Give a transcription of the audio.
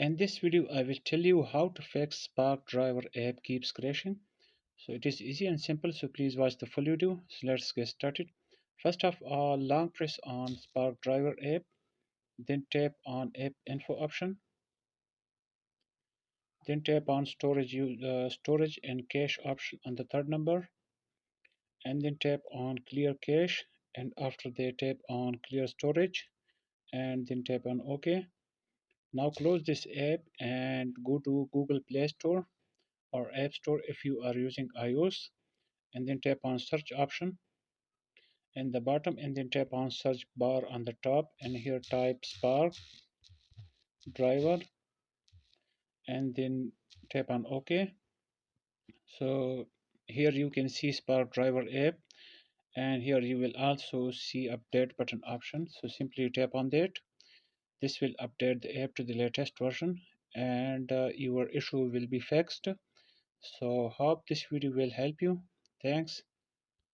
In this video, I will tell you how to fix Spark Driver app keeps crashing. So it is easy and simple, so please watch the full video. So let's get started. First of all, long press on Spark Driver app, then tap on app info option, then tap on storage and cache option on the third number, and then tap on clear cache, and after that tap on clear storage, and then tap on OK. Now close this app and go to Google Play Store or App Store if you are using iOS, and then tap on search option in the bottom, and then tap on search bar on the top, and here type Spark Driver, and then tap on OK. So here you can see Spark Driver app, and here you will also see update button option. So simply tap on that. This will update the app to the latest version, and your issue will be fixed. So hope this video will help you. Thanks.